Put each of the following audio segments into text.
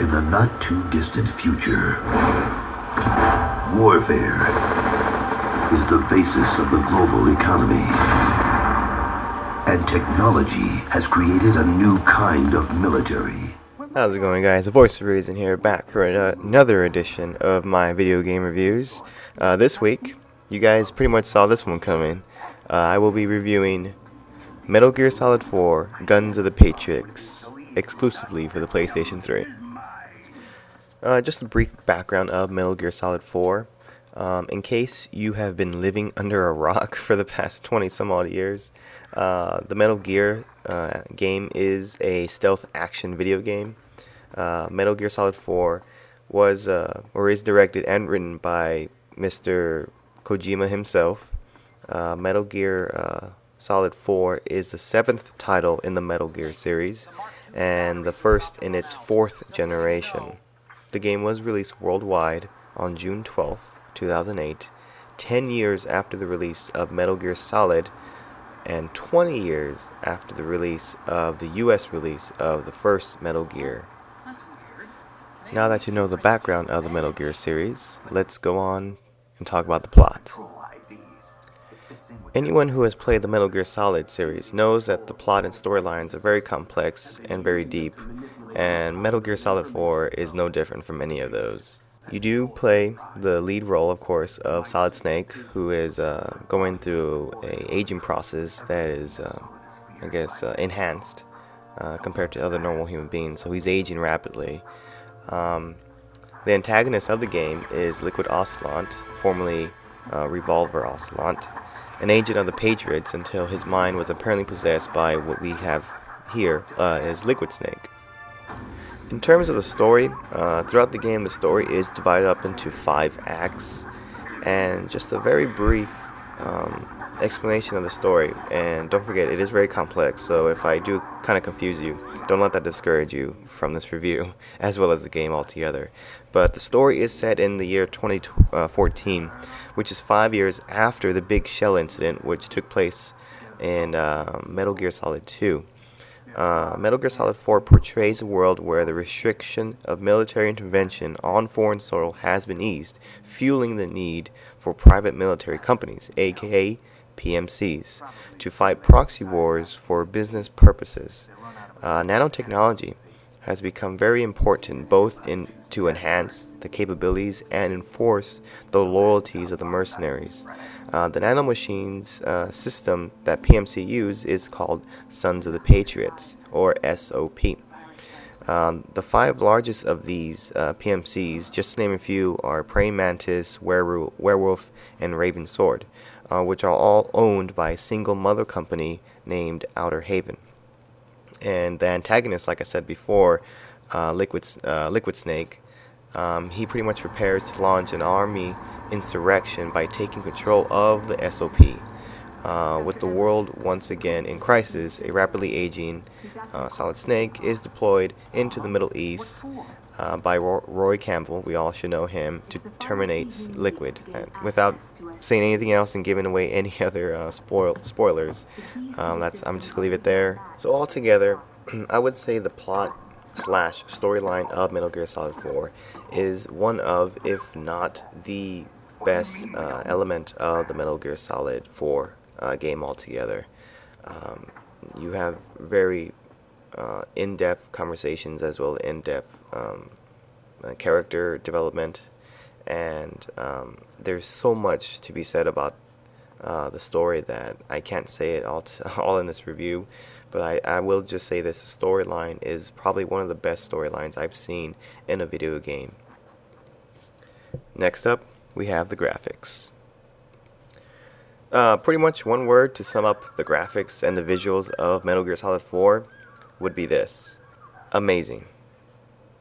in the not-too-distant future, warfare is the basis of the global economy. And technology has created a new kind of military. How's it going, guys? The Voice of Reason here, back for another edition of my video game reviews. This week, you guys pretty much saw this one coming. I will be reviewing Metal Gear Solid 4 Guns of the Patriots, exclusively for the PlayStation 3. Just a brief background of Metal Gear Solid 4. In case you have been living under a rock for the past 20 some odd years, the Metal Gear game is a stealth action video game. Metal Gear Solid 4 was or is directed and written by Mr. Kojima himself. Metal Gear Solid 4 is the 7th title in the Metal Gear series and the first in its 4th generation. The game was released worldwide on June 12, 2008, 10 years after the release of Metal Gear Solid and 20 years after the release of the US release of the first Metal Gear. Now that you know the background of the Metal Gear series, let's go on and talk about the plot. Anyone who has played the Metal Gear Solid series knows that the plot and storylines are very complex and very deep, and Metal Gear Solid 4 is no different from any of those. You do play the lead role, of course, of Solid Snake, who is going through a aging process that is, enhanced compared to other normal human beings, so he's aging rapidly. The antagonist of the game is Liquid Ocelot, formerly Revolver Ocelot, an agent of the Patriots until his mind was apparently possessed by what we have here as Liquid Snake. In terms of the story, throughout the game the story is divided up into 5 acts, and just a very brief explanation of the story. And don't forget, it is very complex, so if I do kind of confuse you, don't let that discourage you from this review, as well as the game altogether. But the story is set in the year 2014, which is 5 years after the Big Shell incident, which took place in Metal Gear Solid 2. Metal Gear Solid 4 portrays a world where the restriction of military intervention on foreign soil has been eased, fueling the need for private military companies, aka PMCs, to fight proxy wars for business purposes. Nanotechnology has become very important both to enhance the capabilities and enforce the loyalties of the mercenaries. The nanomachines system that PMC use is called Sons of the Patriots, or SOP. The 5 largest of these PMCs, just to name a few, are Praying Mantis, Werewolf, and Raven Sword, which are all owned by a single mother company named Outer Haven. And the antagonist, like I said before, Liquid Snake, he pretty much prepares to launch an army insurrection by taking control of the SOP. With the world once again in crisis, a rapidly aging Solid Snake is deployed into the Middle East by Roy Campbell, we all should know him, to terminate Liquid. Without saying anything else and giving away any other spoilers, I'm just going to leave it there. So altogether, I would say the plot / storyline of Metal Gear Solid 4 is one of, if not the best element of the Metal Gear Solid 4 game altogether. You have very in-depth conversations as well as in-depth character development, and there's so much to be said about the story that I can't say it all in this review, but I will just say this: the storyline is probably one of the best storylines I've seen in a video game. Next up, we have the graphics. Pretty much one word to sum up the graphics and the visuals of Metal Gear Solid 4 would be this: amazing.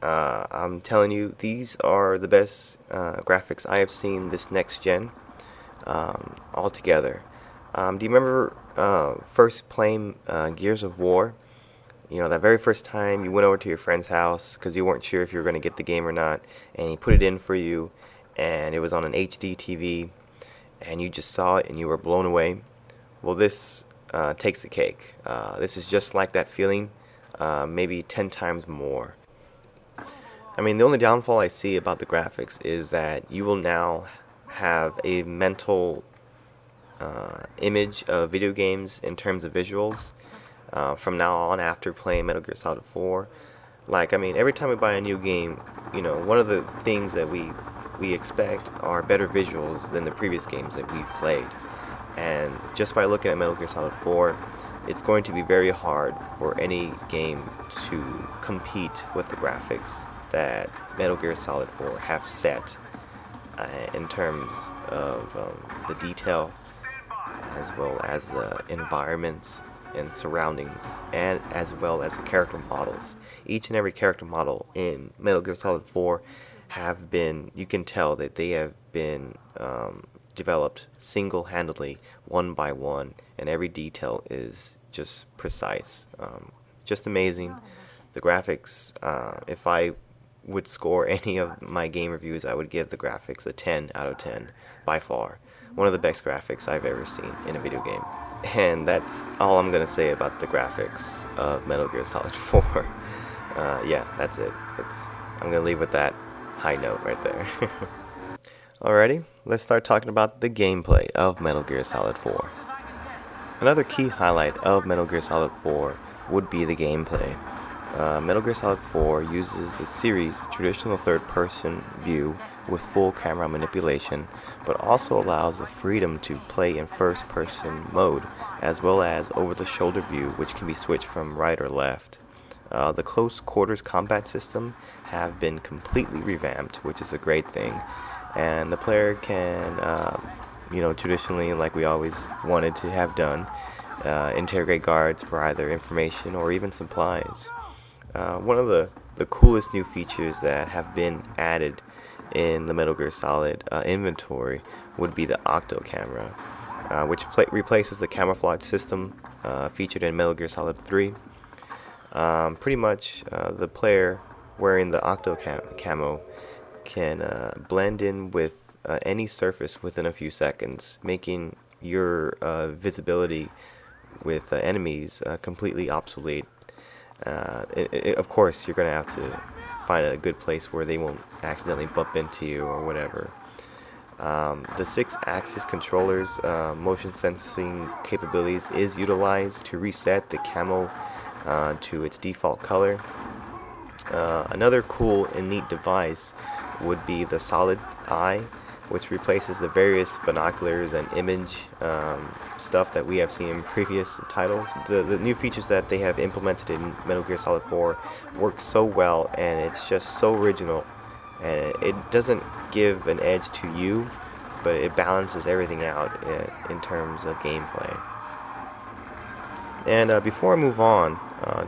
I'm telling you, these are the best graphics I have seen this next gen altogether. Do you remember first playing Gears of War? You know, that very first time you went over to your friend's house because you weren't sure if you were going to get the game or not, and he put it in for you, and it was on an HD TV, and you just saw it and you were blown away. Well, this takes the cake. This is just like that feeling, maybe 10 times more. I mean, the only downfall I see about the graphics is that you will now have a mental image of video games in terms of visuals from now on after playing Metal Gear Solid 4. Like, I mean, every time we buy a new game, you know, one of the things that we expect are better visuals than the previous games that we've played. And just by looking at Metal Gear Solid 4, it's going to be very hard for any game to compete with the graphics that Metal Gear Solid 4 have set in terms of the detail as well as the environments and surroundings, and as well as the character models. Each and every character model in Metal Gear Solid 4 have been, you can tell that they have been developed single-handedly, one by one, and every detail is just precise. Just amazing. The graphics, if I would score any of my game reviews, I would give the graphics a 10 out of 10, by far. One of the best graphics I've ever seen in a video game. And that's all I'm going to say about the graphics of Metal Gear Solid 4. Yeah, that's it. I'm going to leave with that high note right there. Alrighty, let's start talking about the gameplay of Metal Gear Solid 4. Another key highlight of Metal Gear Solid 4 would be the gameplay. Metal Gear Solid 4 uses the series' traditional third-person view with full camera manipulation, but also allows the freedom to play in first-person mode, as well as over-the-shoulder view, which can be switched from right or left. The close quarters combat system have been completely revamped, which is a great thing, and the player can, traditionally, like we always wanted to have done, interrogate guards for either information or even supplies. One of the coolest new features that have been added in the Metal Gear Solid inventory would be the Octo camera, which replaces the camouflage system featured in Metal Gear Solid 3. Pretty much the player wearing the Octo camo can blend in with any surface within a few seconds, making your visibility with enemies completely obsolete. Of course, you're going to have to find a good place where they won't accidentally bump into you or whatever. The 6-axis controller's motion sensing capabilities is utilized to reset the camo to its default color. Another cool and neat device would be the Solid Eye, which replaces the various binoculars and image stuff that we have seen in previous titles. The new features that they have implemented in Metal Gear Solid 4 work so well, and it's just so original. And it doesn't give an edge to you, but it balances everything out in terms of gameplay. And before I move on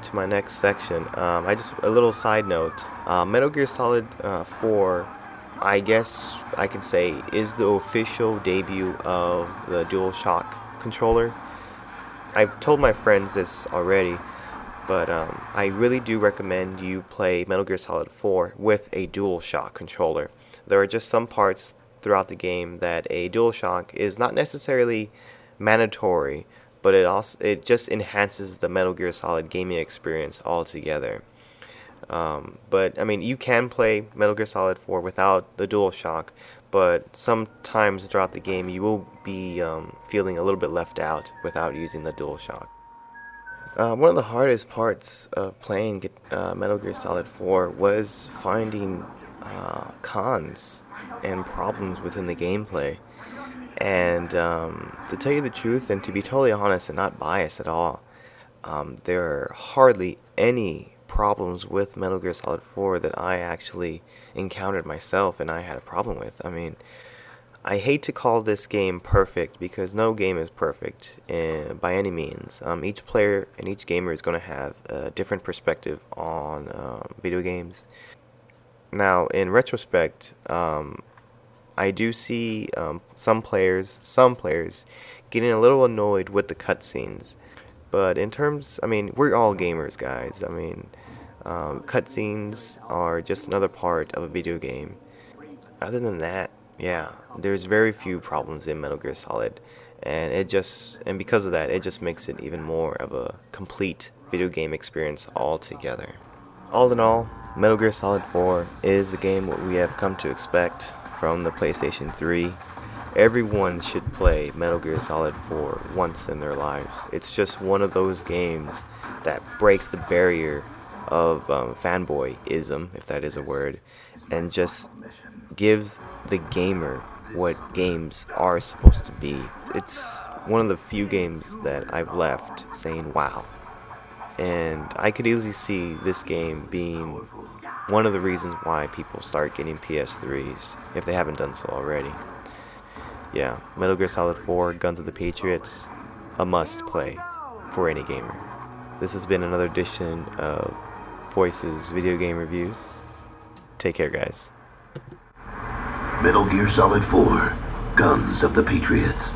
to my next section, a little side note. Metal Gear Solid 4, I guess I can say, is the official debut of the DualShock controller. I've told my friends this already, but I really do recommend you play Metal Gear Solid 4 with a DualShock controller. There are just some parts throughout the game that a DualShock is not necessarily mandatory, but it just enhances the Metal Gear Solid gaming experience altogether. But I mean, you can play Metal Gear Solid 4 without the DualShock, but sometimes throughout the game you will be feeling a little bit left out without using the DualShock. One of the hardest parts of playing Metal Gear Solid 4 was finding cons and problems within the gameplay. And to tell you the truth, and to be totally honest and not biased at all, there are hardly any problems with Metal Gear Solid 4 that I actually encountered myself and I had a problem with. I mean, I hate to call this game perfect because no game is perfect by any means. Each player and each gamer is going to have a different perspective on video games. Now, in retrospect, I do see some players getting a little annoyed with the cutscenes. But in terms, I mean, we're all gamers, guys. I mean, cutscenes are just another part of a video game. Other than that, yeah, there's very few problems in Metal Gear Solid, and because of that, it just makes it even more of a complete video game experience altogether. All in all, Metal Gear Solid 4 is the game what we have come to expect from the PlayStation 3. Everyone should play Metal Gear Solid 4 once in their lives. It's just one of those games that breaks the barrier of fanboyism, if that is a word, and just gives the gamer what games are supposed to be. It's one of the few games that I've left saying, wow. And I could easily see this game being one of the reasons why people start getting PS3s, if they haven't done so already. Yeah, Metal Gear Solid 4, Guns of the Patriots, a must play for any gamer. This has been another edition of Voices Video Game Reviews. Take care, guys. Metal Gear Solid 4, Guns of the Patriots.